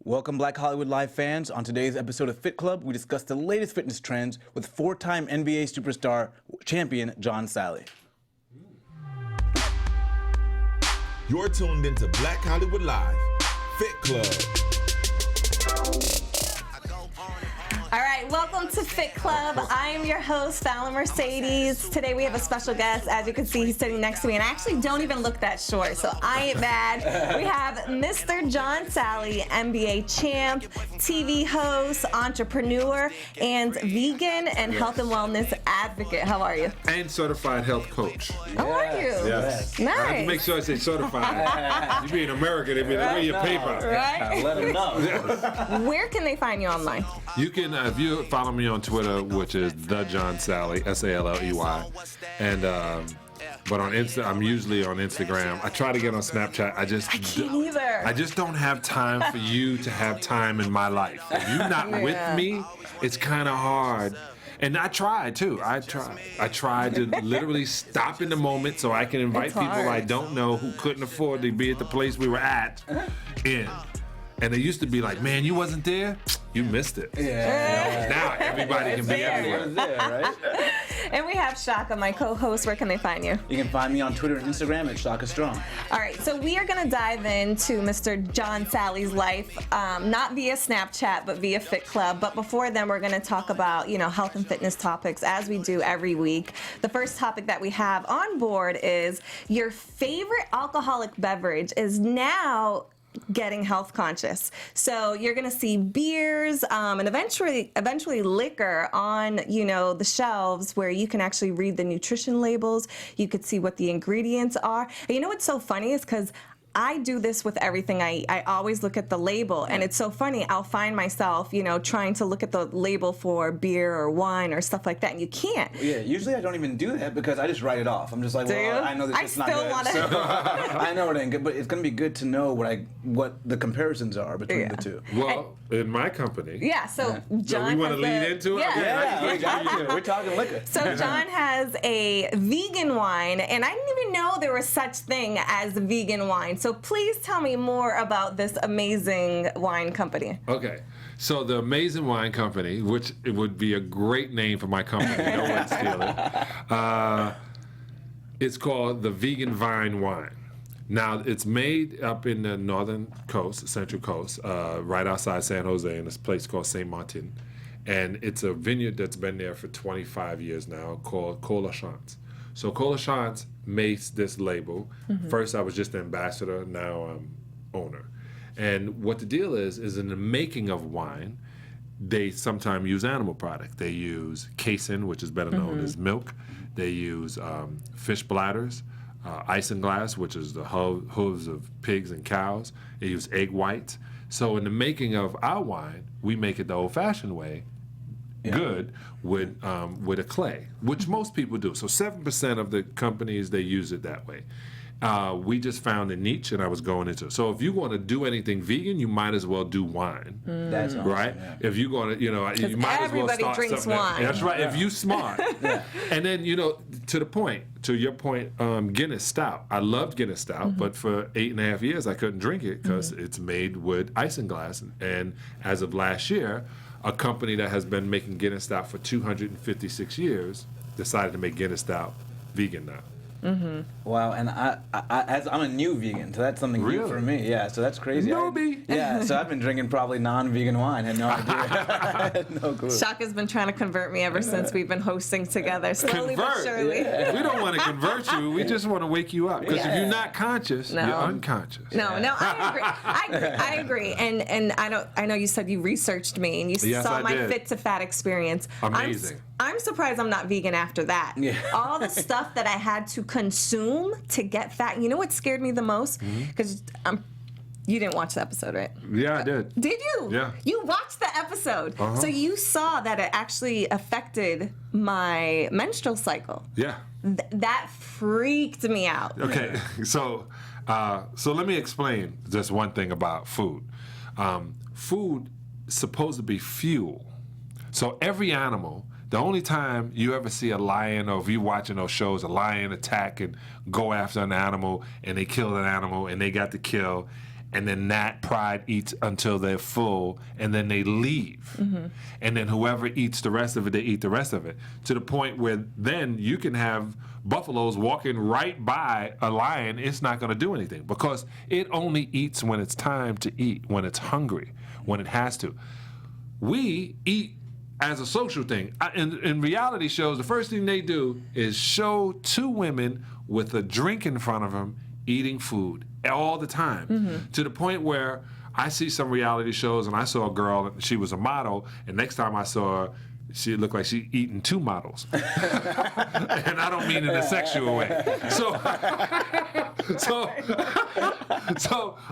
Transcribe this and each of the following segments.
Welcome, Black Hollywood Live fans. On today's episode of Fit Club, we discuss the latest fitness trends with four-time NBA superstar champion John Salley. You're tuned into Black Hollywood Live, Fit Club. All right, welcome to Fit Club. I am your host, Fallon Mercedes. Today we have a special guest. As you can see, he's sitting next to me, and I actually don't even look that short, so I ain't bad. We have Mr. John Salley, NBA champ, TV host, entrepreneur, and vegan and health and wellness advocate. How are you? And certified health coach. How are you? Yes. Nice. I have to make sure I say certified. You being American, they be like, your paper. Right? Let him know. Where can they find you online? You can, if you follow me on Twitter, which is the John Salley, Salley, and but on I'm usually on Instagram. I try to get on Snapchat. I can't either. I just don't have time for you to have time in my life. If you're not with me, it's kind of hard. And I tried too. I tried to literally stop in the moment so I can invite people I don't know who couldn't afford to be at the place we were at in. And it used to be like, man, you wasn't there? You missed it. Yeah. Now everybody can be everywhere. There, right? And we have Shaka, my co-host. Where can they find you? You can find me on Twitter and Instagram at Shaka Strong. All right, so we are going to dive into Mr. John Salley's life, not via Snapchat, but via Fit Club. But before then, we're going to talk about, health and fitness topics as we do every week. The first topic that we have on board is your favorite alcoholic beverage is now getting health conscious. So you're going to see beers and eventually liquor on, the shelves where you can actually read the nutrition labels. You could see what the ingredients are. And what's so funny is because I do this with everything I eat. I always look at the label, and it's so funny. I'll find myself, trying to look at the label for beer or wine or stuff like that, and you can't. Yeah, usually I don't even do that because I just write it off. I'm just like, I know this is not good. So I know it ain't good, but it's going to be good to know what the comparisons are between the two. Well, in my company. Yeah, so John. So we want to lead into it? Yeah, we got to. We're talking liquor. So John has a vegan wine, and I didn't even know there was such thing as vegan wine. So please tell me more about this amazing wine company. Okay. So the Amazing Wine Company, which it would be a great name for my company, no one steal it. It's called the Vegan Vine Wine. Now, it's made up in the northern coast, central coast, right outside San Jose in this place called St. Martin. And it's a vineyard that's been there for 25 years now called Colonic. So Colonic makes this label. Mm-hmm. First, I was just the ambassador. Now I'm owner. And what the deal is in the making of wine, they sometimes use animal product. They use casein, which is better known as milk. They use fish bladders, isinglass, which is the hooves of pigs and cows. They use egg whites. So in the making of our wine, we make it the old-fashioned way. Good with a clay, which most people do. So 7% of the companies, they use it that way. We just found a niche, and I was going into it. So if you want to do anything vegan, you might as well do wine. That's awesome, right. Yeah. If you're going to, you might as well everybody start drinks something. wine. That's right. If you smart, and then to your point, Guinness Stout. I loved Guinness Stout, but for 8.5 years I couldn't drink it because it's made with isinglass. And as of last year, a company that has been making Guinness Stout for 256 years decided to make Guinness Stout vegan now. Mm-hmm. Wow, and I'm a new vegan, so that's something new for me. Yeah, so that's crazy. So I've been drinking probably non-vegan wine. Had no idea. I had no clue. Shaka's been trying to convert me ever since we've been hosting together, slowly but surely. Yeah. We don't want to convert you. We just want to wake you up. Because if you're not conscious, you're unconscious. No, I agree. And I know you said you researched me and you saw my Fit to Fat experience. Amazing. I'm surprised I'm not vegan after that. Yeah. All the stuff that I had to consume to get fat. You know what scared me the most? Because you didn't watch the episode, right? Yeah, I did. Did you? Yeah. You watched the episode. So you saw that it actually affected my menstrual cycle. Yeah. That freaked me out. Okay, so let me explain just one thing about food. Food is supposed to be fuel. So every animal, the only time you ever see a lion, or if you're watching those shows, a lion attack and go after an animal, and they kill an animal, and they got to kill, and then that pride eats until they're full, and then they leave. And then whoever eats the rest of it, they eat the rest of it, to the point where then you can have buffaloes walking right by a lion. It's not going to do anything because it only eats when it's time to eat, when it's hungry, when it has to. We eat as a social thing. In reality shows, the first thing they do is show two women with a drink in front of them eating food all the time, to the point where I see some reality shows and I saw a girl, she was a model, and next time I saw her, she looked like she eating two models. And I don't mean in a sexual way. So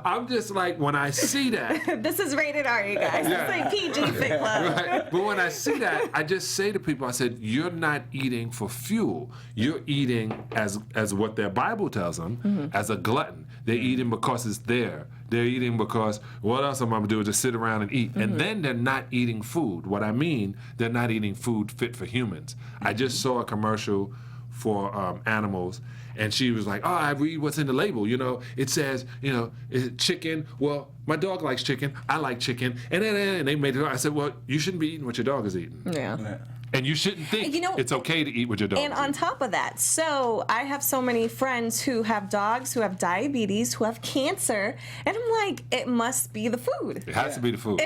I'm just like, when I see that. This is rated R, you guys. Yeah. It's like PG Fit Club. Right. But when I see that, I just say to people, I said, you're not eating for fuel. You're eating as what their Bible tells them, as a glutton. They're eating because it's there. They're eating because, what else am I going to do is just sit around and eat. And then they're not eating food. What I mean, they're not eating food fit for humans. I just saw a commercial for animals, and she was like, oh, I read what's in the label. You know, it says, you know, is it chicken? Well, my dog likes chicken. I like chicken. And they made it. I said, well, you shouldn't be eating what your dog is eating. Yeah. And you shouldn't think it's okay to eat what your dog is And on top of that, so I have so many friends who have dogs, who have diabetes, who have cancer, and I'm like, it must be the food. It has to be the food.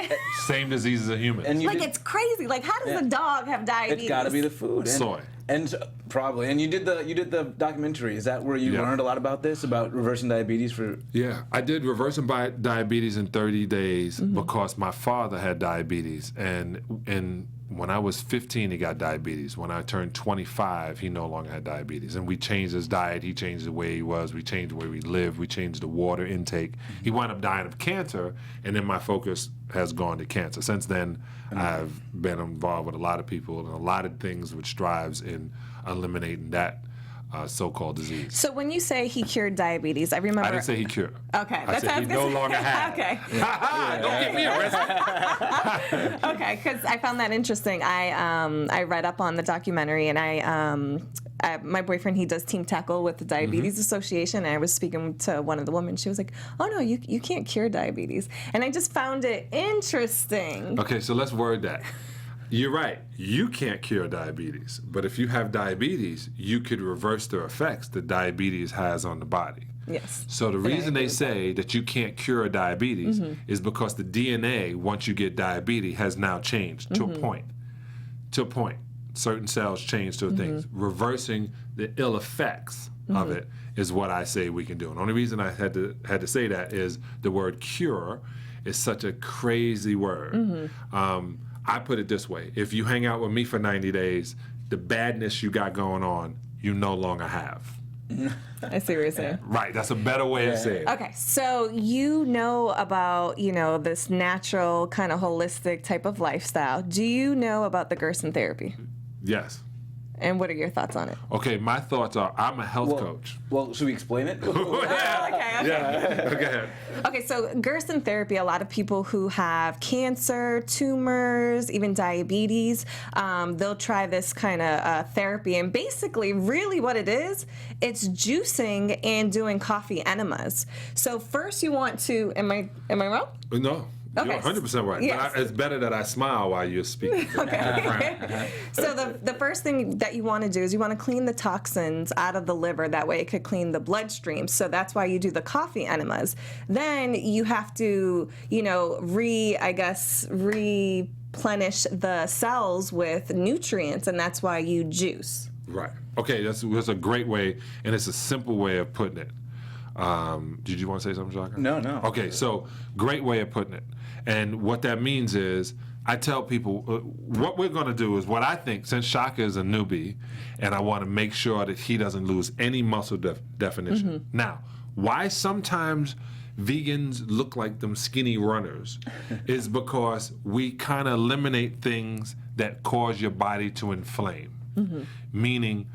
Same disease as a human. And Like, it's crazy. Like, how does a dog have diabetes? It's got to be the food. And, Soy. And probably. And you did the documentary. Is that where you learned a lot about this, about reversing diabetes for? Yeah, I did reversing diabetes in 30 days because my father had diabetes, and when I was 15, he got diabetes. When I turned 25, he no longer had diabetes. And we changed his diet. He changed the way he was. We changed the way we lived. We changed the water intake. He wound up dying of cancer, and then my focus has gone to cancer. Since then, I've been involved with a lot of people and a lot of things which strives in eliminating that so-called disease. So when you say he cured diabetes, I remember. I didn't say he cured. Okay, I said he no longer had. Okay. Don't get me arrested. Okay, because I found that interesting. I read up on the documentary, and my boyfriend, he does team tackle with the Diabetes Association, and I was speaking to one of the women. She was like, oh no, you can't cure diabetes. And I just found it interesting. Okay, so let's word that. You're right. You can't cure diabetes. But if you have diabetes, you could reverse the effects that diabetes has on the body. Yes. So the reason they say that you can't cure diabetes is because the DNA, once you get diabetes, has now changed to a point. To a point. Certain cells change to things. Reversing the ill effects of it is what I say we can do. And the only reason I had to say that is the word cure is such a crazy word. I put it this way. If you hang out with me for 90 days, the badness you got going on, you no longer have. I see what you're saying. Right, that's a better way of saying it. Okay, so you know about, this natural kind of holistic type of lifestyle. Do you know about the Gerson Therapy? Yes. And what are your thoughts on it? Okay, my thoughts are I'm a health coach. Well, should we explain it? Okay. Yeah, go ahead. Okay, so Gerson Therapy, a lot of people who have cancer, tumors, even diabetes, they'll try this kind of therapy. And basically, really what it is, it's juicing and doing coffee enemas. So first you want to, am I wrong? No. Okay. You're 100% right. Yes. But it's better that I smile while you're speaking. Okay. So the first thing that you want to do is you want to clean the toxins out of the liver. That way it could clean the bloodstream. So that's why you do the coffee enemas. Then you have to, replenish the cells with nutrients, and that's why you juice. Right. Okay, that's a great way, and it's a simple way of putting it. Did you want to say something, Shaka? No. Okay, so great way of putting it. And what that means is, I tell people, what we're going to do is what I think, since Shaka is a newbie, and I want to make sure that he doesn't lose any muscle definition. Now, why sometimes vegans look like them skinny runners is because we kind of eliminate things that cause your body to inflame. Meaning,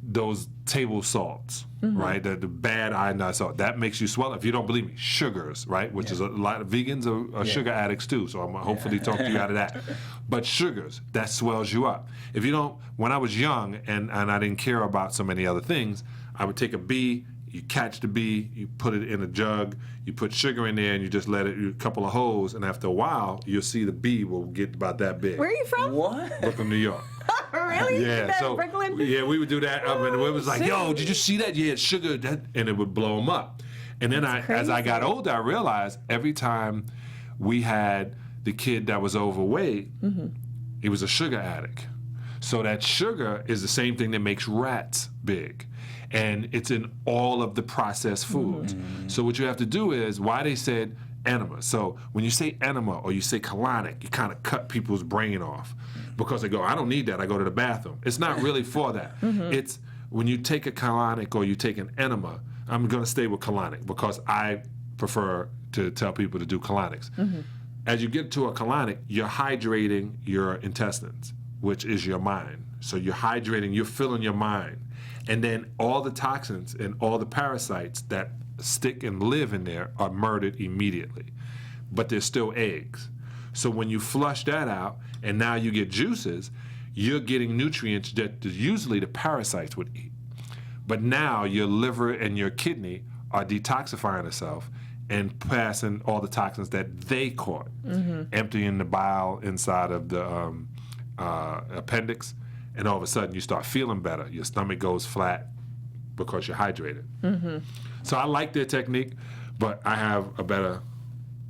those table salts, right? The bad iodized salt, that makes you swell. If you don't believe me, sugars, right? Which is a lot of vegans are sugar addicts too, so I'm gonna hopefully talk to you out of that. But sugars, that swells you up. If you don't, when I was young and I didn't care about so many other things, I would take a bee, You catch the bee, you put it in a jug, you put sugar in there, and you just let it a couple of holes, and after a while, you'll see the bee will get about that big. Where are you from? What? Brooklyn, New York. Really? Yeah, That so Brooklyn? yeah, we would do that, and it was like, yo, did you see that? Yeah, sugar, and it would blow them up. And then as I got older, I realized every time we had the kid that was overweight, he was a sugar addict. So that sugar is the same thing that makes rats big. And it's in all of the processed foods. So what you have to do is, why they said enema. So when you say enema or you say colonic, you kind of cut people's brain off because they go, I don't need that, I go to the bathroom. It's not really for that. It's when you take a colonic or you take an enema, I'm gonna stay with colonic because I prefer to tell people to do colonics. As you get to a colonic, you're hydrating your intestines, which is your mind. So you're hydrating, you're filling your mind. And then all the toxins and all the parasites that stick and live in there are murdered immediately. But there's still eggs. So when you flush that out and now you get juices, you're getting nutrients that usually the parasites would eat. But now your liver and your kidney are detoxifying itself and passing all the toxins that they caught, emptying the bile inside of the appendix, and all of a sudden you start feeling better. Your stomach goes flat because you're hydrated. So I like their technique, but I have a better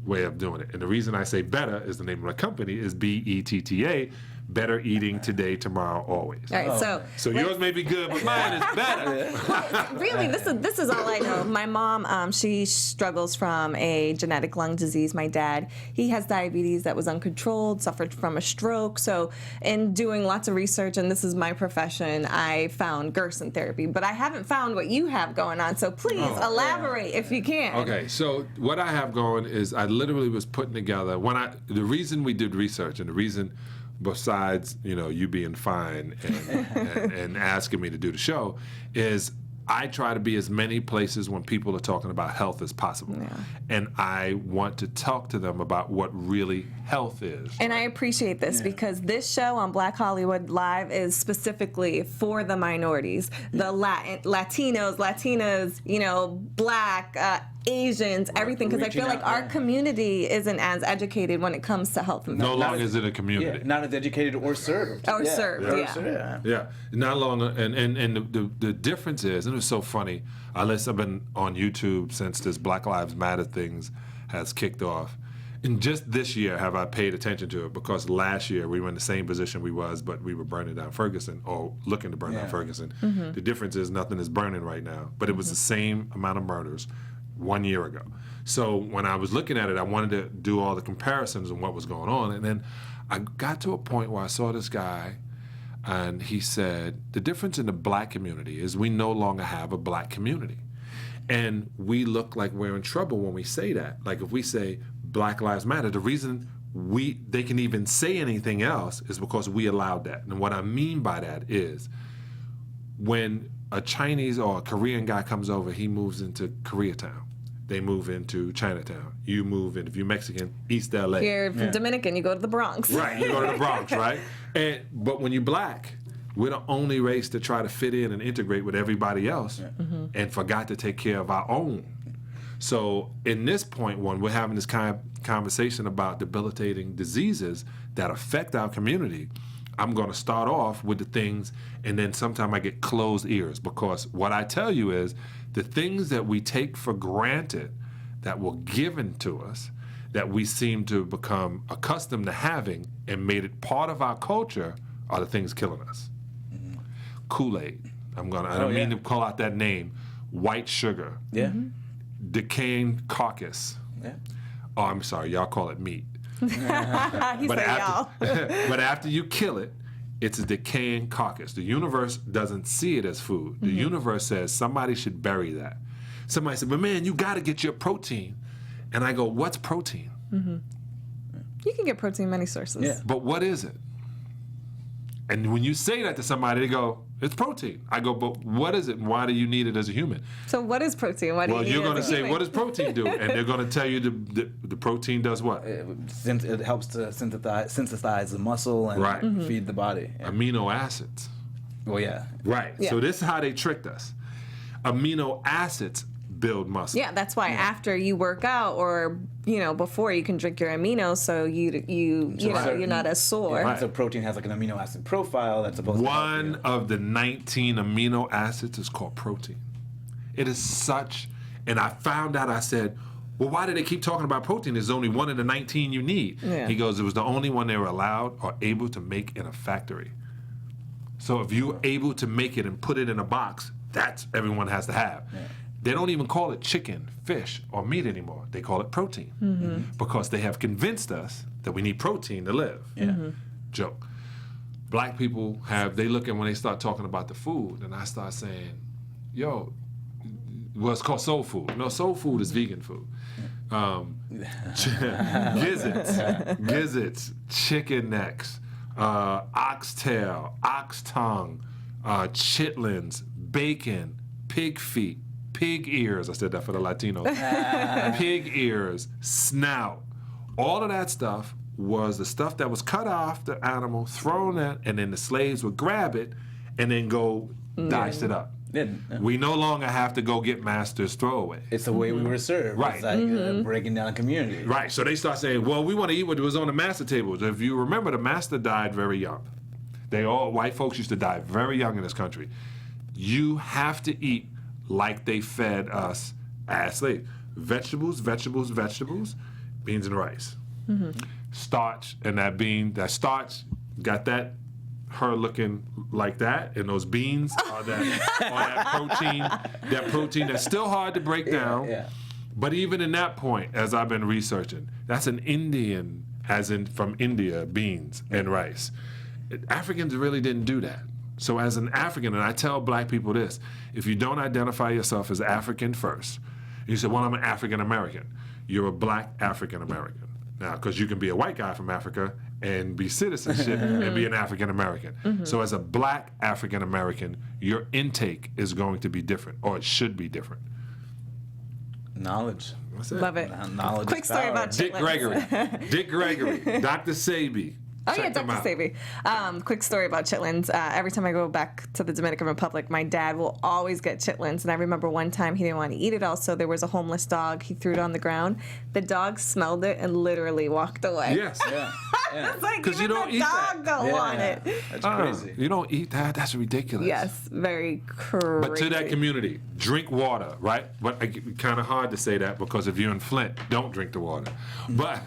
way of doing it. And the reason I say better is the name of the company is BETTA, Better Eating Today, Tomorrow, Always. All right, So yours may be good, but mine is better. Really, this is all I know. My mom, she struggles from a genetic lung disease. My dad, he has diabetes that was uncontrolled, suffered from a stroke. So in doing lots of research, and this is my profession, I found Gerson Therapy. But I haven't found what you have going on. So please elaborate if you can. Okay, so what I have going is I literally was putting together, the reason we did research and the reason besides, you being fine and asking me to do the show, is I try to be as many places when people are talking about health as possible. Yeah. And I want to talk to them about what really health is. And I appreciate this because this show on Black Hollywood Live is specifically for the minorities, the Latinos, Latinas, Black, Asians, everything, because I feel like our community isn't as educated when it comes to health and no longer is it a community. Yeah, not as educated or served. Or served, Yeah, not longer. And the difference is, and it's so funny, I've been on YouTube since this Black Lives Matter things has kicked off. And just this year have I paid attention to it, because last year we were in the same position we was, but we were burning down Ferguson, or looking to burn down Ferguson. The difference is nothing is burning right now, but it was the same amount of murders 1 year ago. So when I was looking at it, I wanted to do all the comparisons and what was going on. And then I got to a point where I saw this guy, and he said, the difference in the Black community is we no longer have a Black community. And we look like we're in trouble when we say that. Like if we say Black Lives Matter, the reason they can even say anything else is because we allowed that. And what I mean by that is when a Chinese or a Korean guy comes over, he moves into Koreatown. They move into Chinatown. You move in, if you're Mexican, East LA. You're Dominican, you go to the Bronx. Right, you go to the Bronx, right? But when you're Black, we're the only race to try to fit in and integrate with everybody else and forgot to take care of our own. So in this point one, we're having this kind of conversation about debilitating diseases that affect our community. I'm going to start off with the things, and then sometimes I get closed ears, because what I tell you is the things that we take for granted that were given to us, that we seem to become accustomed to having and made it part of our culture, are the things killing us. Kool-Aid. I don't mean to call out that name. White sugar. Yeah. Decaying carcass. Yeah. Oh, I'm sorry, y'all call it meat. He said y'all. But after you kill it, it's a decaying carcass. The universe doesn't see it as food. The universe says somebody should bury that. Somebody said, but man, you got to get your protein. And I go, what's protein? You can get protein many sources. Yeah. But what is it? And when you say that to somebody, they go, it's protein. I go, but what is it, and why do you need it as a human? So what is protein? Why do you need you're it going to as a say, human? what does protein do? And they're going to tell you the protein does what? It helps to synthesize the muscle and feed the body. Yeah. Amino acids. Well, yeah. Right. Yeah. So this is how they tricked us. amino acids build muscle. Yeah, that's why after you work out or before, you can drink your aminos so you're not as sore. Yeah, so protein has like an amino acid profile that's supposed to help you. One of the 19 amino acids is called protein. It is such, and I found out, I said, well, why do they keep talking about protein? There's only one of the 19 you need. Yeah. He goes, it was the only one they were allowed or able to make in a factory. So if you're able to make it and put it in a box, that's everyone has to have. Yeah. They don't even call it chicken, fish, or meat anymore. They call it protein because they have convinced us that we need protein to live. Yeah. Joke. Black people they look at when they start talking about the food, and I start saying, yo, well, it's called soul food. No, soul food is vegan food. Gizzards, chicken necks, oxtail, ox tongue, chitlins, bacon, pig feet, pig ears. I said that for the Latinos. Pig ears, snout. All of that stuff was the stuff that was cut off the animal, thrown in, and then the slaves would grab it and then go dice it up. We no longer have to go get master's throwaway. It's the way we were served. Right. It's like breaking down a community. Right. So they start saying, well, we want to eat what was on the master tables. If you remember, the master died very young. White folks used to die very young in this country. You have to eat like they fed us as slaves. Vegetables, beans and rice. Starch, and that starch got her looking like that, and those beans are that protein that's still hard to break down. Yeah. But even in that point, as I've been researching, that's an Indian, as in from India, beans and rice. Africans really didn't do that. So as an African, and I tell black people this, if you don't identify yourself as African first, you say, well, I'm an African American. You're a black African American. Now, because you can be a white guy from Africa and be citizenship and be an African American. So as a black African American, your intake is going to be different, or it should be different. Knowledge. That's it. Love it. Knowledge. Quick story about Dick chitlins. Gregory, Dr. Sabi. Oh, yeah, Check them Dr. out. Sabi. Quick story about chitlins. Every time I go back to the Dominican Republic, my dad will always get chitlins. And I remember one time he didn't want to eat it all, so there was a homeless dog. He threw it on the ground. The dog smelled it and literally walked away. Yes. Yeah. It's like, 'Cause you even don't the eat dog that. don't want it. That's crazy. You don't eat that? That's ridiculous. Yes, very crazy. But to that community, drink water, right? But kind of hard to say that because if you're in Flint, don't drink the water. But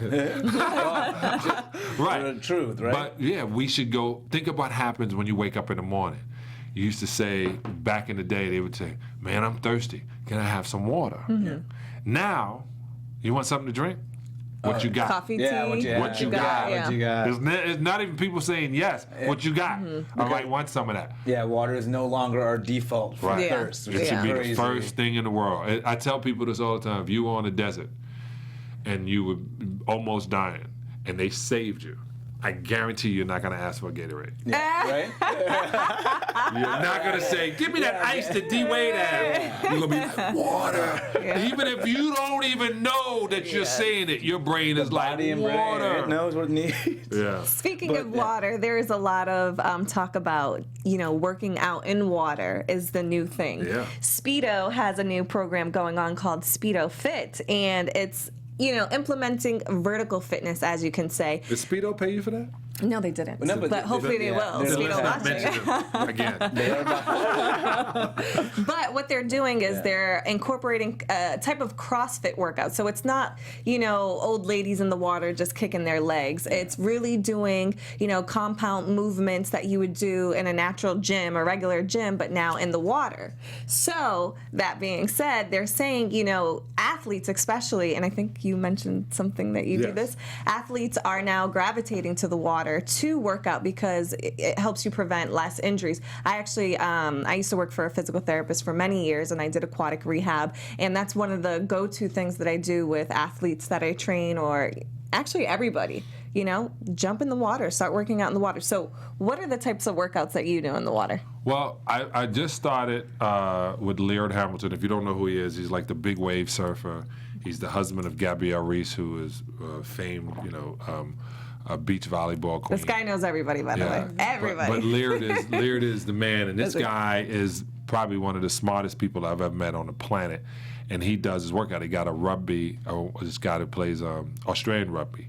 right, The truth, right? But yeah, we should go. Think of what happens when you wake up in the morning. You used to say back in the day, they would say, "Man, I'm thirsty. Can I have some water?" Now, you want something to drink? What you got? Coffee, tea. Yeah, what you got. What you got. What you got. It's not even people saying yes. What you got? I might want some of that. Yeah, water is no longer our default for Right. thirst. It which should is be the crazy. first thing in the world. I tell people this all the time. If you were on a desert and you were almost dying and they saved you, I guarantee you're not going to ask for a Gatorade. Yeah, right? You're not going to say, give me that ice that D. Wade had. You're going to be like, water. Even if you don't even know that you're saying it, your brain is like, Body and brain, water. it knows what it needs. Yeah. Speaking of water, there is a lot of talk about, working out in water is the new thing. Yeah. Speedo has a new program going on called Speedo Fit, and it's implementing vertical fitness, as you can say. Did Speedo pay you for that? No, they didn't. No, but hopefully they will. they're Speedo not watching. Again. But what they're doing is they're incorporating a type of CrossFit workout. So it's not, old ladies in the water just kicking their legs. It's really doing, compound movements that you would do in a natural gym, a regular gym, but now in the water. So that being said, they're saying, athletes especially, and I think you mentioned something that you do Yes. this, athletes are now gravitating to the water to work out because it helps you prevent less injuries. I actually, I used to work for a physical therapist for many years, and I did aquatic rehab, and that's one of the go-to things that I do with athletes that I train, or actually everybody. Jump in the water, start working out in the water. So what are the types of workouts that you do in the water? Well, I just started with Laird Hamilton. If you don't know who he is, he's like the big wave surfer. He's the husband of Gabrielle Reese, who is famed, a beach volleyball queen. This guy knows everybody, by the way. Everybody. But Laird is the man, and this guy is probably one of the smartest people I've ever met on the planet, and he does his workout. He got this guy that plays Australian rugby,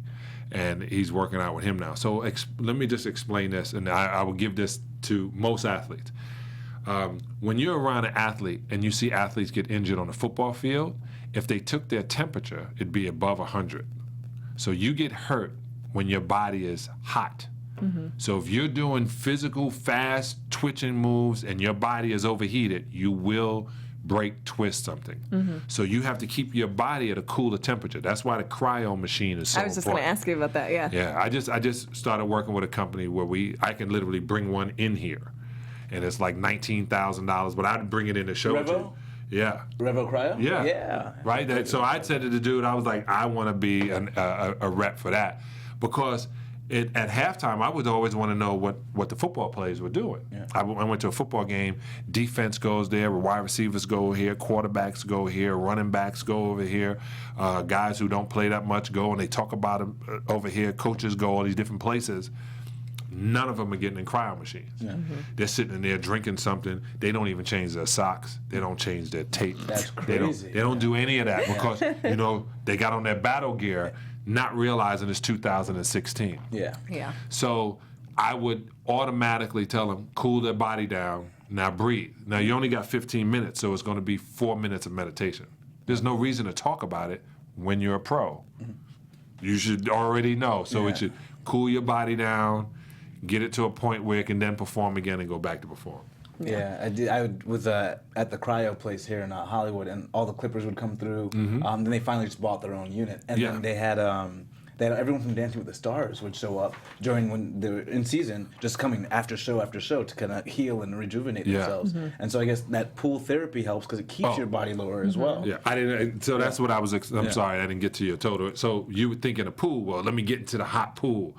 and he's working out with him now. So let me just explain this, and I will give this to most athletes. When you're around an athlete and you see athletes get injured on a football field, if they took their temperature, it'd be above 100. So you get hurt when your body is hot. So if you're doing physical, fast, twitching moves and your body is overheated, you will break, twist something. So you have to keep your body at a cooler temperature. That's why the cryo machine is so important. I was just going to ask you about that, yeah. Yeah, I just started working with a company where I can literally bring one in here. And it's like $19,000, but I'd bring it in to show it to you. Yeah. Revo Cryo? Yeah. Yeah. Right? So I said to the dude, I was like, I want to be a rep for that. Because at halftime, I would always want to know what the football players were doing. Yeah. I went to a football game. Defense goes there, wide receivers go here, quarterbacks go here, running backs go over here. Guys who don't play that much go, and they talk about them over here. Coaches go all these different places. None of them are getting in cryo machines. Yeah. They're sitting in there drinking something. They don't even change their socks. They don't change their tape. That's crazy. They don't do any of that because, they got on their battle gear not realizing it's 2016. Yeah. Yeah. So I would automatically tell them, cool their body down, now breathe. Now you only got 15 minutes, so it's going to be 4 minutes of meditation. There's no reason to talk about it when you're a pro. You should already know. So it should cool your body down, get it to a point where it can then perform again and go back to perform. Yeah, I was at the cryo place here in Hollywood, and all the Clippers would come through. Then they finally just bought their own unit, and then they had everyone from Dancing with the Stars would show up during when they were in season, just coming after show to kind of heal and rejuvenate themselves. And so I guess that pool therapy helps because it keeps your body lower as well. Yeah, I didn't. So that's what I was. I'm sorry, I didn't get to your total. So you would think in a pool. Well, let me get into the hot pool.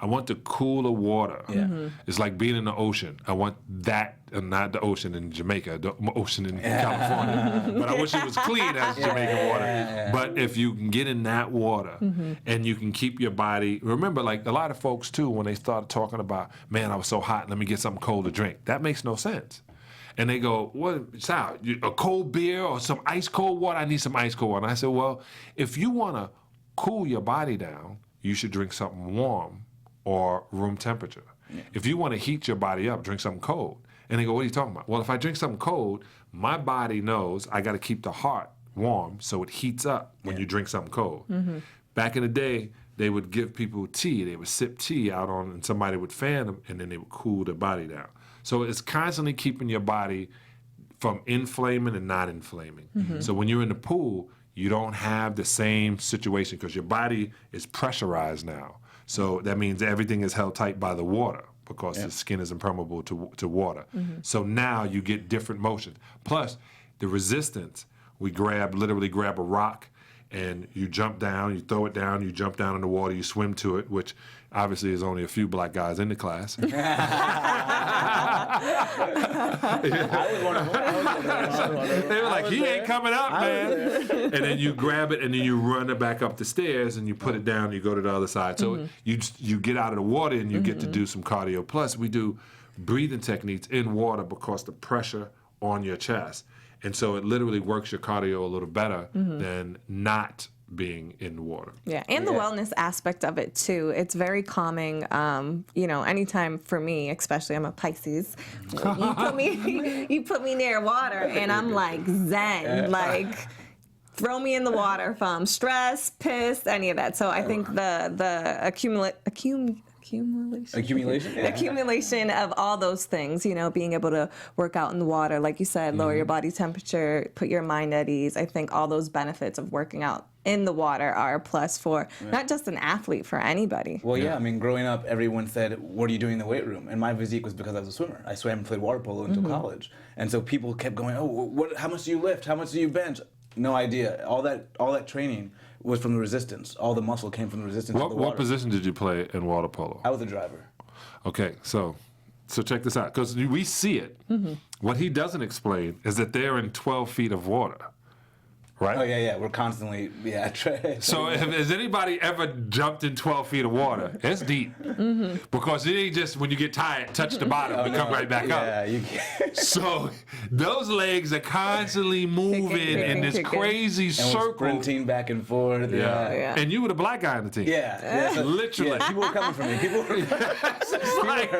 I want the cooler water. It's like being in the ocean. I want that, and not the ocean in Jamaica, the ocean in California. But I wish it was clean as Jamaican water. But if you can get in that water and you can keep your body, remember, like a lot of folks too, when they started talking about, man, I was so hot, let me get something cold to drink. That makes no sense. And they go, what, Sal, a cold beer or some ice cold water? I need some ice cold water. And I said, well, if you want to cool your body down, you should drink something warm or room temperature. If you want to heat your body up, drink something cold. And they go, what are you talking about? Well, if I drink something cold, my body knows I got to keep the heart warm so it heats up when you drink something cold. Back in the day, they would give people tea. They would sip tea out on, and somebody would fan them, and then they would cool their body down. So it's constantly keeping your body from inflaming and not inflaming. So when you're in the pool, you don't have the same situation because your body is pressurized now. So that means everything is held tight by the water because the skin is impermeable to water. So now you get different motions. Plus, the resistance, we literally grab a rock, and you jump down, you throw it down, you jump down in the water, you swim to it, which obviously is only a few black guys in the class. I was one of them. They were like, he ain't coming up, man. And then you grab it, and then you run it back up the stairs, and you put it down, and you go to the other side. So you get out of the water, and you get to do some cardio. Plus, we do breathing techniques in water because the pressure on your chest. And so it literally works your cardio a little better than not being in the water. Yeah, and the wellness aspect of it too. It's very calming. Anytime for me, especially I'm a Pisces, you put me near water and I'm like zen, like throw me in the water if I'm stressed, pissed, any of that. So I think the accumulation of all those things, being able to work out in the water, like you said, lower your body temperature, put your mind at ease. I think all those benefits of working out in the water are a plus for not just an athlete, for anybody. Well, I mean, growing up, everyone said, what are you doing in the weight room? And my physique was because I was a swimmer. I swam and played water polo until college. And so people kept going, how much do you lift? How much do you bench? No idea. All that training was from the resistance. All the muscle came from the resistance of the water. What position did you play in water polo? I was a driver. Okay, so check this out, because we see it. What he doesn't explain is that they're in 12 feet of water. right? Oh yeah. We're constantly So has anybody ever jumped in 12 feet of water? It's deep. Because it ain't just when you get tired, touch the bottom and come right back up. You can't. So those legs are constantly moving in this crazy And circle. we're sprinting back and forth. Yeah. And you were the black guy on the team. Yeah. So, Literally. yeah, people were coming for me. People were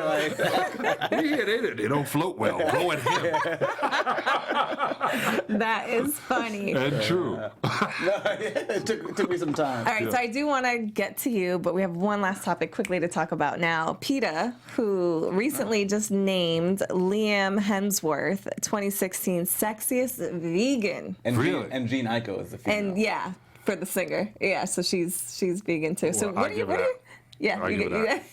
like, They don't float well. Go at him. That is funny. And true. it took me some time. All right, so I do want to get to you, but we have one last topic quickly to talk about now. PETA, who recently just named Liam Hemsworth 2016 sexiest vegan. And Really? And Jean Aiko is the female. And yeah, for the singer. Yeah, so she's vegan too. So Well, I'll give her that. Yeah, I'll give her that.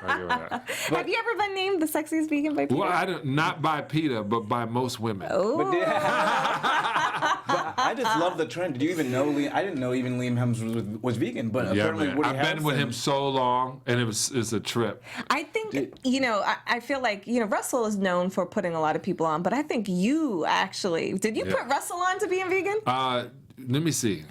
I'll give her that. Have you ever been named the sexiest vegan by PETA? Well, not by PETA, but by most women. But I just love the trend. Did you even know I didn't know even Liam Hemsworth was vegan, but Yeah, apparently man. Woody I've been with him so long, and it's a trip. I think, I feel like, Russell is known for putting a lot of people on, but I think you actually, did you put Russell on to being vegan? Let me see.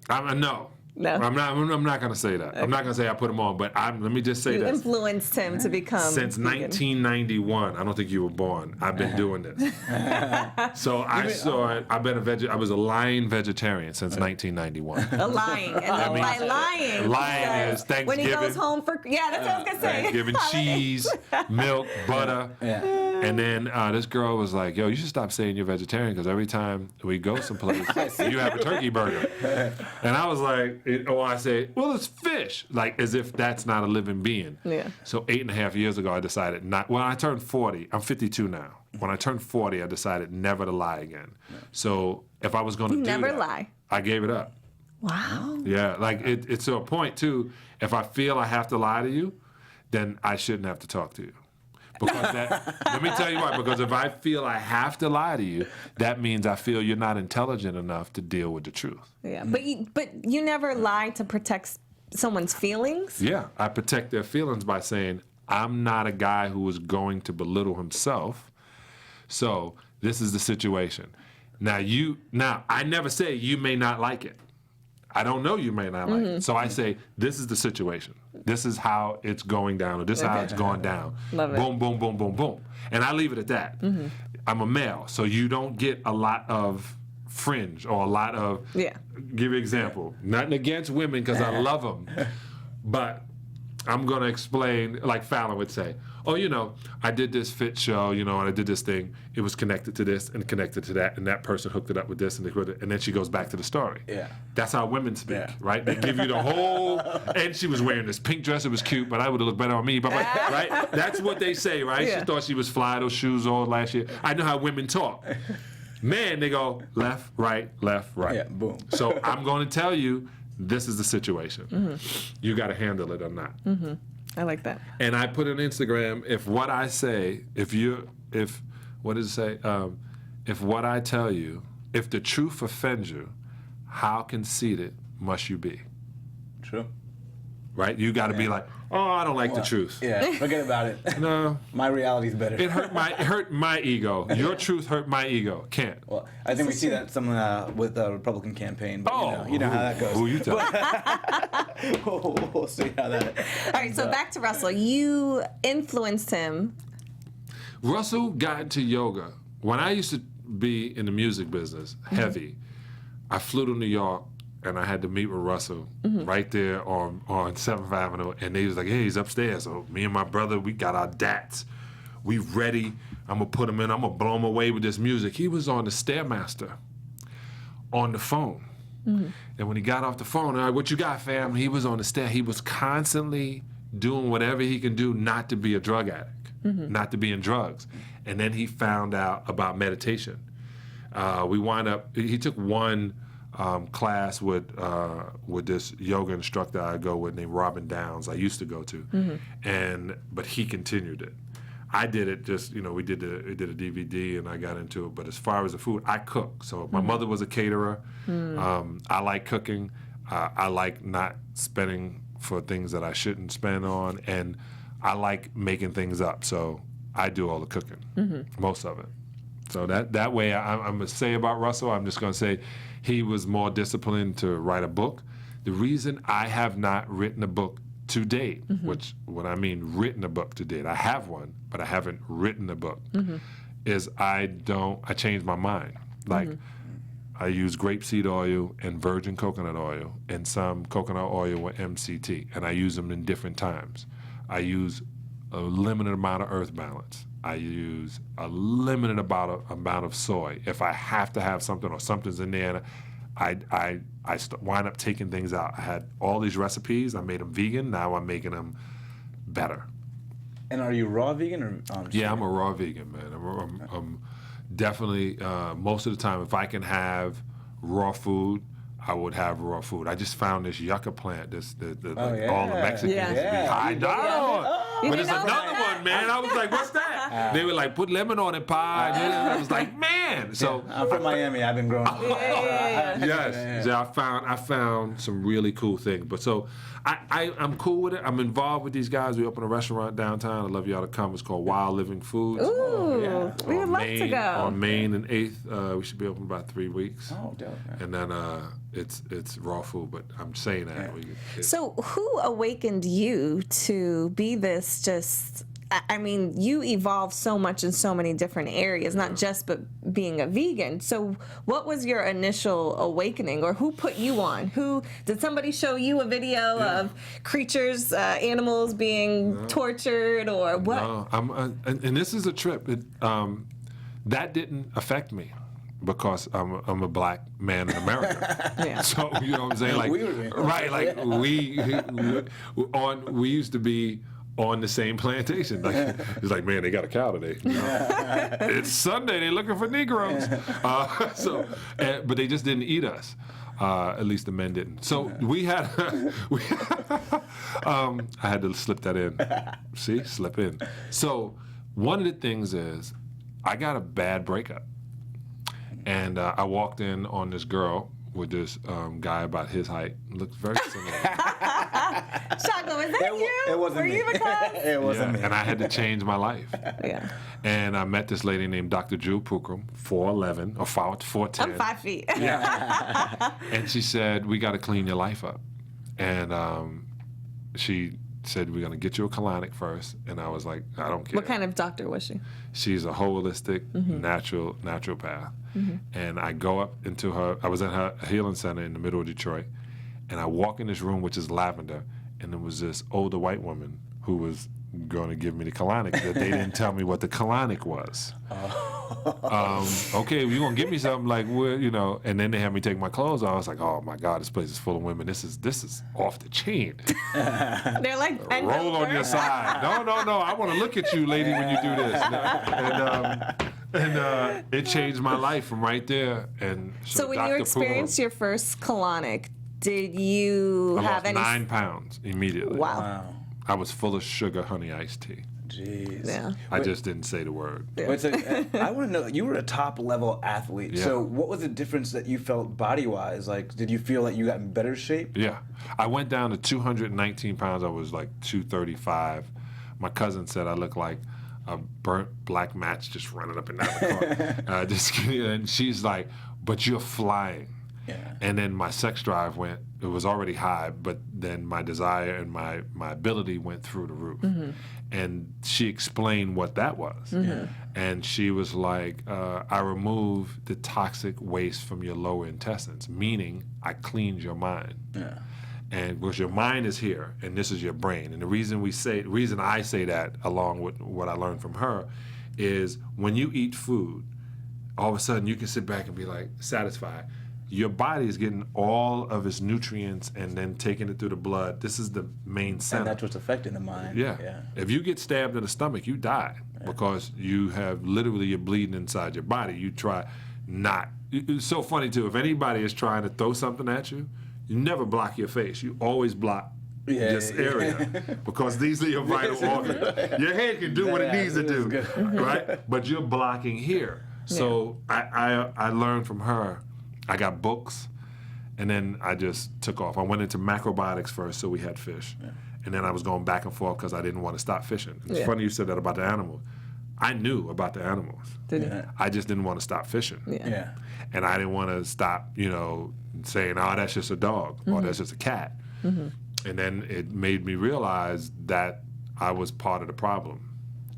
No. No. I'm not going to say that. I'm not going to say I put him on, but let me just say You this. influenced him to become Since vegan. 1991, I don't think you were born. I've been doing this. So I saw it. I was a lying vegetarian since 1991. A lying. And then by lying. Lying is Thanksgiving. When he goes home for, that's what I was going to say. Thanksgiving, cheese, milk, butter. Yeah. And then this girl was like, yo, you should stop saying you're vegetarian because every time we go someplace, you have a turkey burger. And I was like, I say, well, it's fish. Like, as if that's not a living being. Yeah. So 8.5 years ago, I decided not, when I turned 40, I'm 52 now. When I turned 40, I decided never to lie again. So if I was going to do never that, lie. I gave it up. Wow. Yeah, like it's to a point, too, if I feel I have to lie to you, then I shouldn't have to talk to you. Because let me tell you why. Because if I feel I have to lie to you, that means I feel you're not intelligent enough to deal with the truth. Yeah, but you never lie to protect someone's feelings? Yeah, I protect their feelings by saying, I'm not a guy who is going to belittle himself. So this is the situation. Now, I never say you may not like it. I don't know you may not like it. So I say, this is the situation. This is how it's going down, or this is how it's going down. Love it. Boom, boom, boom, boom, boom. And I leave it at that. I'm a male, so you don't get a lot of fringe or a lot of, Yeah. give you an example. Nothing against women because I love them, but I'm going to explain, like Fallon would say, I did this fit show, and I did this thing. It was connected to this and connected to that, and that person hooked it up with this, and then she goes back to the story. Yeah. That's how women speak, right? They give you the whole, and she was wearing this pink dress. It was cute, but I would have looked better on me. But right? That's what they say, right? Yeah. She thought she was fly, those shoes on last year. I know how women talk. Man, they go left, right, left, right. Yeah, boom. So I'm going to tell you, this is the situation. You got to handle it or not. I like that. And I put on Instagram, if what I say, what does it say? If what I tell you, if the truth offends you, how conceited must you be? True. Right? You got to be like, I don't like the truth. Yeah, forget about it. No. My reality's better. It hurt my ego. Your truth hurt my ego. Can't. Well, I think we see that some with the Republican campaign. But you know how that goes. Who you tell? We'll see how that. All right, so back to Russell. You influenced him. Russell got into yoga. When I used to be in the music business, heavy, I flew to New York and I had to meet with Russell right there on 7th Avenue. And they was like, hey, he's upstairs. So me and my brother, we got our dats. We ready. I'm going to put him in. I'm going to blow him away with this music. He was on the Stairmaster on the phone. And when he got off the phone, all right, what you got, fam? He was on the stair. He was constantly doing whatever he can do not to be a drug addict, not to be in drugs. And then he found out about meditation. He took one class with this yoga instructor I go with named Robin Downs. I used to go to, but he continued it. I did it just, we did a DVD and I got into it. But as far as the food, I cook. So my mother was a caterer. I like cooking. I like not spending for things that I shouldn't spend on, and I like making things up. So I do all the cooking, most of it. So that way, I'm going to say about Russell, I'm just going to say he was more disciplined to write a book. The reason I have not written a book to date, which what I mean written a book to date, I have one, but I haven't written a book, is I changed my mind. Like, I use grapeseed oil and virgin coconut oil and some coconut oil with MCT, and I use them in different times. I use a limited amount of earth balance. I use a limited amount of soy. If I have to have something or something's in there, I wind up taking things out. I had all these recipes. I made them vegan. Now I'm making them better. And are you raw vegan or? Yeah, I'm a raw vegan, man. I'm definitely most of the time. If I can have raw food, I would have raw food. I just found this yucca plant. All the Mexicans be high down on. But there's another one, man. I was like, what's that? They were like, put lemon on it, pie. I was like, man. So I'm from Miami. I've been growing. Yes. Yeah, I found some really cool things. But so I'm cool with it. I'm involved with these guys. We opened a restaurant downtown. I'd love y'all to come. It's called Wild Living Foods. Ooh, we would love to go. On Main and 8th. We should be open about 3 weeks. Oh, dope. Man. And then it's raw food, but I'm saying that. So who awakened you to be this just, I mean, you evolved so much in so many different areas, not just but being a vegan. So what was your initial awakening, or who put you on? Did somebody show you a video of creatures, animals being tortured, or what? No, and this is a trip. That didn't affect me, because I'm a black man in America. Yeah. So you know what I'm saying? Like, right? Like we used to be on the same plantation. Like, it's like, man, they got a cow today. You know? It's Sunday. They're looking for Negroes. But they just didn't eat us. At least the men didn't. So we had. I had to slip that in. See, slip in. So one of the things is, I got a bad breakup. And I walked in on this girl with this guy about his height. Looked very similar. Shaka, was that you? It wasn't Were me. you the class? It wasn't me. And I had to change my life. Yeah. And I met this lady named Dr. Jewel Pookrum, 4'11", or 4'10". I'm 5 feet. And she said, we got to clean your life up. And she said, we're going to get you a colonic first. And I was like, I don't care. What kind of doctor was she? She's a holistic, naturopath. And I go up into I was at her healing center in the middle of Detroit, and I walk in this room, which is lavender, and there was this older white woman who was going to give me the colonic, but they didn't tell me what the colonic was. Okay, you're going to give me something like, you know, and then they had me take my clothes off. I was like, oh my God, this place is full of women. This is off the chain. They're like, roll on your side. No, I want to look at you, lady, when you do this. And it changed my life from right there. And so when you experienced your first colonic, did you have any? 9 pounds immediately. Wow. I was full of sugar honey iced tea. Jeez. Yeah. I just didn't say the word. Wait, so, I want to know, you were a top level athlete. Yeah. So what was the difference that you felt body wise? Like, did you feel like you got in better shape? Yeah. I went down to 219 pounds. I was like 235. My cousin said I looked like a burnt black match just running up and down the car. And she's like, but you're flying. Yeah. And then my sex drive it was already high, but then my desire and my ability went through the roof. And she explained what that was. And she was like, I removed the toxic waste from your lower intestines, meaning I cleaned your mind. Yeah. And because your mind is here, and this is your brain. And the reason I say that, along with what I learned from her, is when you eat food, all of a sudden you can sit back and be like satisfied. Your body is getting all of its nutrients and then taking it through the blood. This is the main center. And that's what's affecting the mind. Yeah. If you get stabbed in the stomach, you die because you have you're bleeding inside your body. You try not. It's so funny too. If anybody is trying to throw something at you, you never block your face. You always block this area because these are your vital organs. Your head can do what it needs to do, right? But you're blocking here. So I learned from her. I got books, and then I just took off. I went into macrobiotics first, so we had fish. And then I was going back and forth because I didn't want to stop fishing. It's funny you said that about the animal. I knew about the animals. Did you? I just didn't want to stop fishing. Yeah. And I didn't want to stop, saying, oh, that's just a dog or that's just a cat. And then it made me realize that I was part of the problem.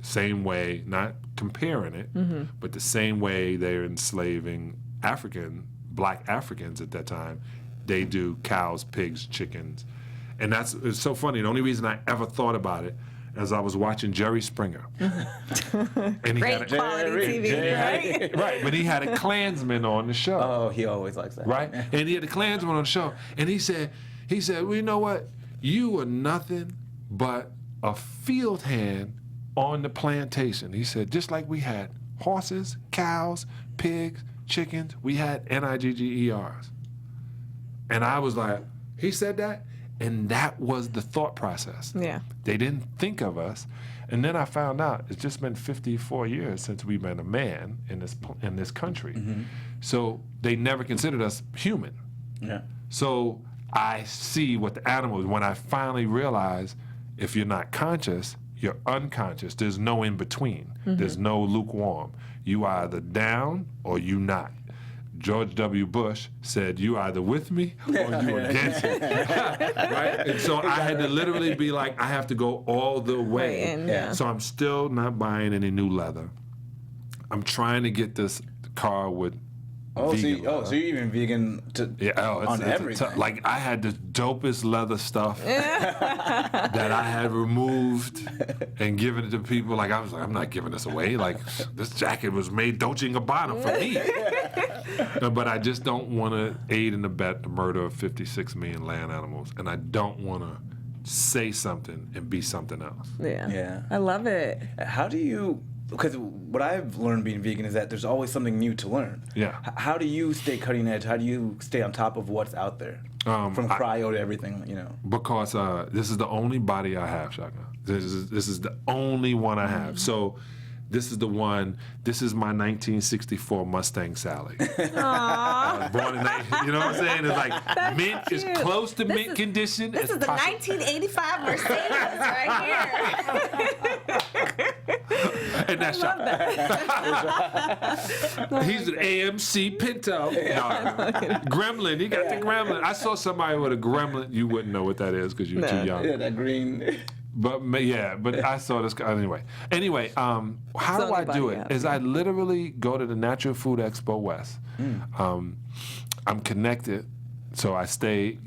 Same way, not comparing it, but the same way they're enslaving black Africans at that time, they do cows, pigs, chickens. And it's so funny. The only reason I ever thought about it as I was watching Jerry Springer. And he Great quality TV, right? Right, but he had a Klansman on the show. Oh, he always likes that. Right? And he had a Klansman on the show. And he said, well, you know what? You are nothing but a field hand on the plantation. He said, just like we had horses, cows, pigs, chickens, we had NIGGERs. And I was like, he said that? And that was the thought process. Yeah. They didn't think of us. And then I found out it's just been 54 years since we've been a man in this country. So they never considered us human. Yeah. So I see what the animals, when I finally realize if you're not conscious, you're unconscious. There's no in between. There's no lukewarm. You either down or you not. George W. Bush said, you either with me or you against me. Right? And so I had to literally be like, I have to go all the way. Yeah. So I'm still not buying any new leather. I'm trying to get this car with vegan leather. So you're even vegan on everything. Like I had the dopest leather stuff that I had removed and given it to people. Like I was like, I'm not giving this away. Like this jacket was made Dolce & Gabbana for me. But I just don't want to aid and abet the murder of 56 million land animals, and I don't want to say something and be something else. Yeah. I love it. How do you? Because what I've learned being vegan is that there's always something new to learn. Yeah. How do you stay cutting edge? How do you stay on top of what's out there? From cryo to everything, Because this is the only body I have, Shaka. This is the only one I have. So this is the one. This is my 1964 Mustang Sally. I was born in you know what I'm saying? It's like mint cute. is close to mint condition. This is the 1985 Mercedes right here. And that's Shaka. He's an AMC Pinto. Gremlin. He got the Gremlin. I saw somebody with a Gremlin. You wouldn't know what that is because you're too young. Yeah, that green. But I saw this guy anyway. How do I do it? Is I literally go to the Natural Food Expo West. I'm connected, so I stay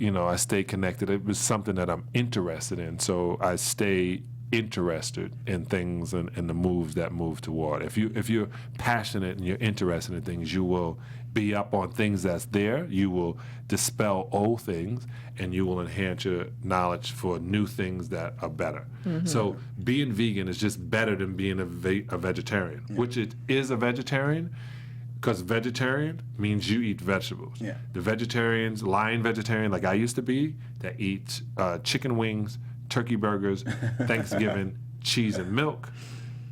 connected. It was something that I'm interested in, so I stay interested in things and the moves that move toward. If you're passionate and you're interested in things, you will be up on things that's there. You will dispel old things, and you will enhance your knowledge for new things that are better. So being vegan is just better than being a vegetarian, which it is a vegetarian, because vegetarian means you eat vegetables. Yeah. The vegetarians, lion vegetarian like I used to be, that eats chicken wings, turkey burgers, Thanksgiving, cheese and milk,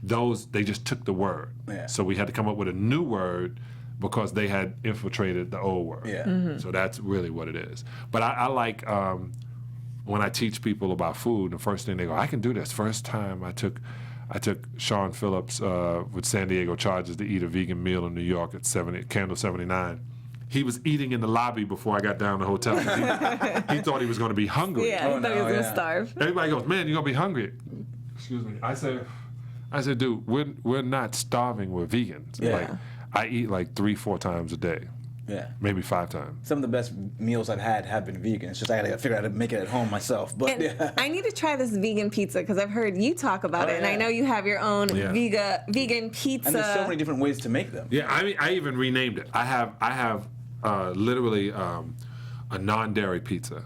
they just took the word. Yeah. So we had to come up with a new word because they had infiltrated the old word. Yeah. So that's really what it is. But I like when I teach people about food, the first thing they go, I can do this. First time I took Sean Phillips with San Diego Chargers to eat a vegan meal in New York at Candle 79. He was eating in the lobby before I got down to the hotel. He thought he was going to be hungry. Yeah, he thought he was going to starve. Everybody goes, man, you're going to be hungry. Excuse me. I said, dude, we're not starving. We're vegans. Yeah. Like, I eat like 3-4 times a day. Yeah. Maybe 5 times. Some of the best meals I've had have been vegan. It's just I gotta figure out how to make it at home myself. But I need to try this vegan pizza because I've heard you talk about it, and I know you have your own vegan pizza. And there's so many different ways to make them. Yeah, I even renamed it. I have literally a non-dairy pizza.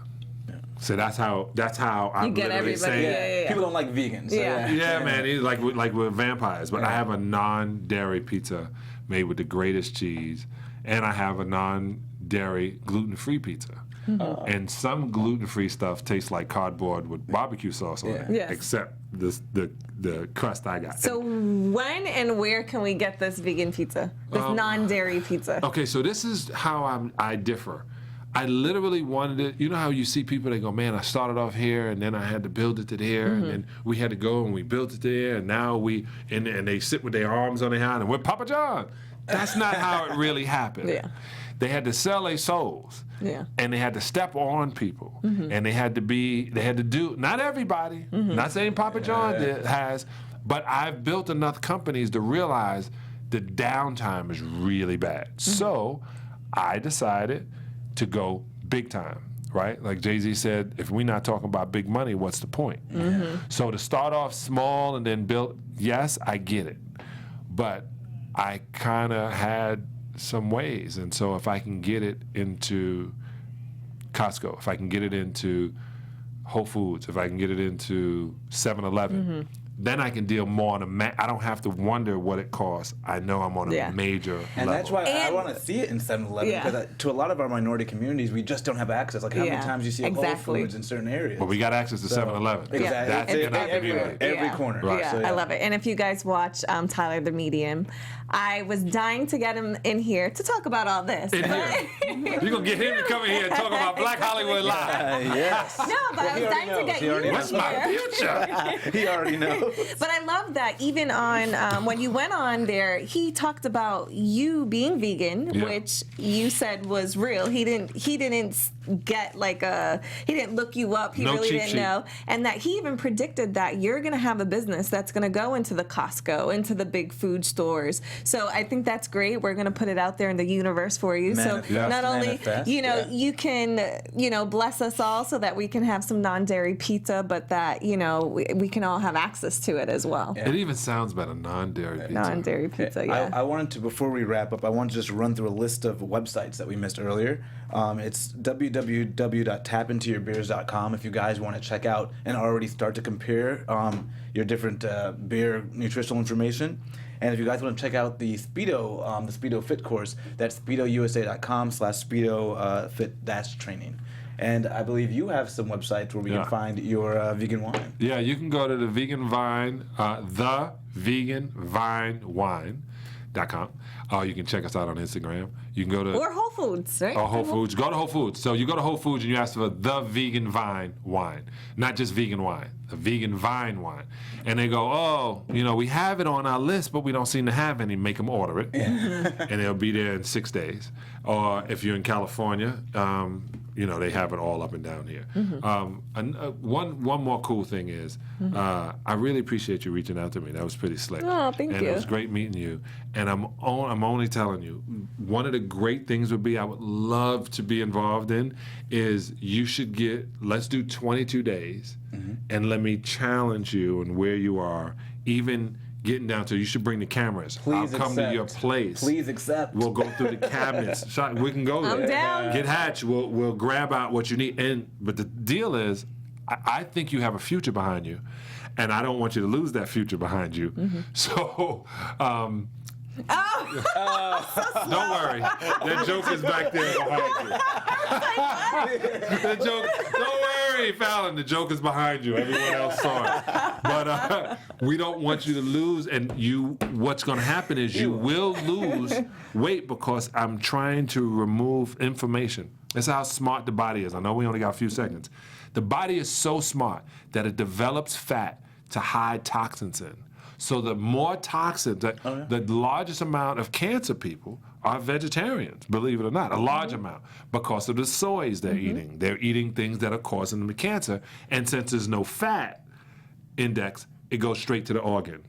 So that's how I'm literally saying. People don't like vegans. So yeah, man. It's like we're vampires. But I have a non-dairy pizza made with the greatest cheese, and I have a non-dairy gluten-free pizza. And some gluten-free stuff tastes like cardboard with barbecue sauce on it, except the crust I got. So when and where can we get this vegan pizza, this non-dairy pizza? Okay, so this is how I differ. I literally wanted it. You know how you see people, they go, man, I started off here and then I had to build it to there and then we had to go and we built it there and now and they sit with their arms on their hand and we're Papa John. That's not how it really happened. Yeah. They had to sell their souls. Yeah. And they had to step on people. And they had to do, not everybody, not saying Papa John has, but I've built enough companies to realize the downtime is really bad. So I decided to go big time, right? Like Jay-Z said, if we're not talking about big money, what's the point? So to start off small and then build, yes, I get it. But I kind of had some ways. And so if I can get it into Costco, if I can get it into Whole Foods, if I can get it into 7-Eleven, then I can deal more on I don't have to wonder what it costs. I know I'm on a major and level. that's why I want to see it in 7-Eleven, because to a lot of our minority communities, we just don't have access. Like how many times you see a Whole Foods in certain areas. But we got access to 7-Eleven. Exactly. That's in our community. Every corner. Right. Yeah, So, I love it. And if you guys watch Tyler the Medium, I was dying to get him in here to talk about all this. In here. You're going to get him to come in here and talk about Black Hollywood Live. Yes. No, but I was dying to get you in What's my future? He already knows. But I love that even on when you went on there, he talked about you being vegan, which you said was real. He didn't get he didn't look you up. He really didn't know. And that he even predicted that you're going to have a business that's going to go into the Costco, into the big food stores. So I think that's great. We're going to put it out there in the universe for you. Not only, you can, bless us all so that we can have some non-dairy pizza, but that, we can all have access to it as well. It even sounds better, non-dairy pizza. Non-dairy pizza, yeah. I wanted to, before we wrap up, I want to just run through a list of websites that we missed earlier. It's www.tapintoyourbeers.com if you guys want to check out and already start to compare your different beer nutritional information. And if you guys want to check out the Speedo Fit course, that's speedousa.com/Speedo Fit-training. And I believe you have some websites where we can find your vegan wine. Yeah, you can go to the Vegan Vine, theveganvinewine.com. You can check us out on Instagram. You can go to... Or Whole Foods, right? Or Whole Foods. Go to Whole Foods. So you go to Whole Foods and you ask for the Vegan Vine wine. Not just vegan wine, the Vegan Vine wine. And they go, we have it on our list, but we don't seem to have any. Make them order it. And it'll be there in 6 days. Or if you're in California, they have it all up and down here. One more cool thing is, I really appreciate you reaching out to me. That was pretty slick. Oh, thank you. And it was great meeting you. And I'm only telling you, one of the great things would be I would love to be involved in is you should let's do 22 days, and let me challenge you and where you are, even getting down to you should bring the cameras. I'll come to your place. Please accept. We'll go through the cabinets. We can go there. I'm down. Get hatched. We'll grab out what you need. But the deal is, I think you have a future behind you, and I don't want you to lose that future behind you. So. Don't worry. That joke is back there behind you. Don't worry, Fallon. The joke is behind you. Everyone else saw it. But we don't want you to lose. And what's going to happen is you will lose weight because I'm trying to remove inflammation. That's how smart the body is. I know we only got a few seconds. The body is so smart that it develops fat to hide toxins in. So the more toxins, the largest amount of cancer people are vegetarians, believe it or not, a large amount, because of the soys they're eating. They're eating things that are causing them cancer. And since there's no fat index, it goes straight to the organ.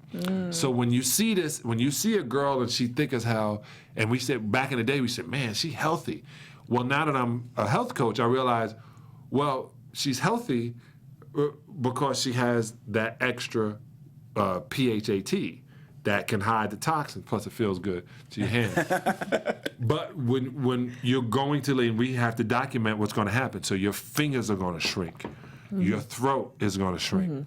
So when you see this, when you see a girl and she thick as hell, and we said, back in the day, we said, man, she healthy. Well, now that I'm a health coach, I realize, well, she's healthy because she has that extra PHAT that can hide the toxins, plus it feels good to your hands. But when you're going to lean, we have to document what's going to happen. So your fingers are going to shrink. Your throat is going to shrink.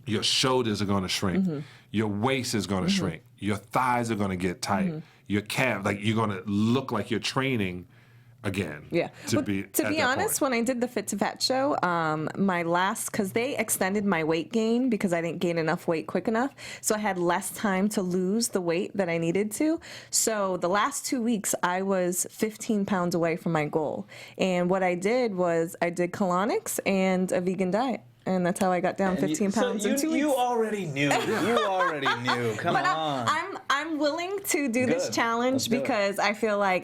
Your shoulders are going to shrink. Your waist is going to shrink. Your thighs are going to get tight. Your calf, you're going to look like you're training again. Yeah. To Well, be to be honest, when I did the Fit to Fat show, because they extended my weight gain because I didn't gain enough weight quick enough. So I had less time to lose the weight that I needed to. So the last 2 weeks, I was 15 pounds away from my goal. And what I did was I did colonics and a vegan diet. And that's how I got down 15 pounds in 2 weeks. You already knew. You already knew. Come on. I'm willing to do this challenge because I feel like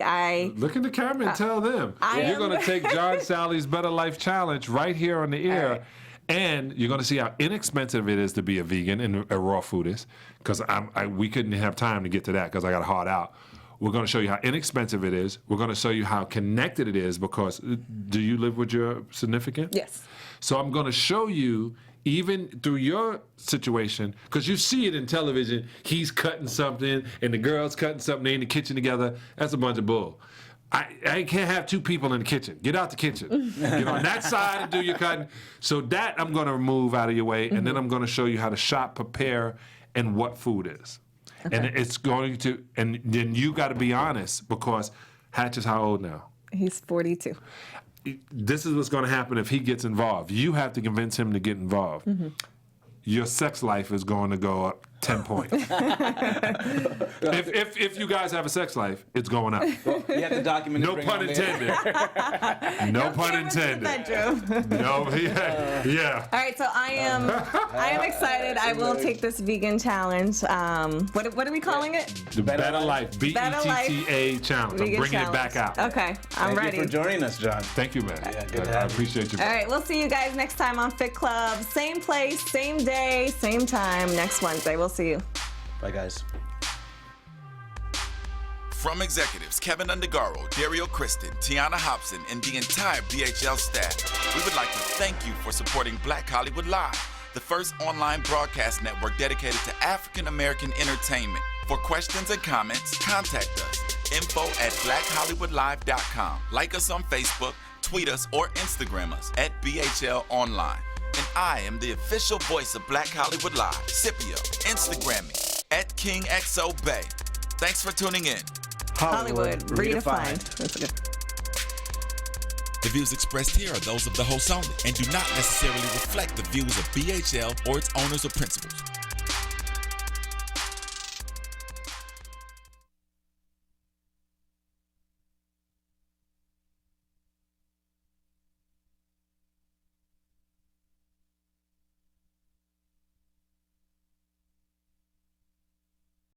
Look in the camera and tell them. You're going to take John Salley's Better Life Challenge right here on the air. Right. And you're going to see how inexpensive it is to be a vegan and a raw foodist. Because we couldn't have time to get to that because I got hard out. We're going to show you how inexpensive it is. We're going to show you how connected it is because do you live with your significant? Yes. So I'm going to show you, even through your situation, because you see it in television, he's cutting something and the girl's cutting something, they in the kitchen together. That's a bunch of bull. I can't have two people in the kitchen. Get out the kitchen. Get on that side and do your cutting. So that I'm going to remove out of your way, and then I'm going to show you how to shop, prepare, and what food is. Okay. And it's going to, and then you got to be honest because Hatch is how old now? He's 42. This is what's going to happen if he gets involved. You have to convince him to get involved. Mm-hmm. Your sex life is going to go up 10 points. if you guys have a sex life, it's going up. Well, you have to document it. No pun intended. No pun intended. No, yeah. All right, so I am excited. I will take this vegan challenge. What are we calling it? The Better Life, BETTA challenge. I'm bringing it back out. Okay, I'm ready. Thank you for joining us, John. Thank you, man. Yeah, good to I have you. appreciate you. All right, we'll see you guys next time on Fit Club. Same place, same day, same time next Wednesday. We'll see you. Bye, guys. From executives Keven Undergaro, Dario Kristen, Tiana Hobson, and the entire BHL staff, we would like to thank you for supporting Black Hollywood Live, the first online broadcast network dedicated to African American entertainment. For questions and comments, contact us. info@blackhollywoodlive.com. Like us on Facebook, tweet us, or Instagram us at BHL Online. And I am the official voice of Black Hollywood Live, Scipio. Instagram me at KingXOBay. Thanks for tuning in. Hollywood redefined. That's good. The views expressed here are those of the host only and do not necessarily reflect the views of BHL or its owners or principals.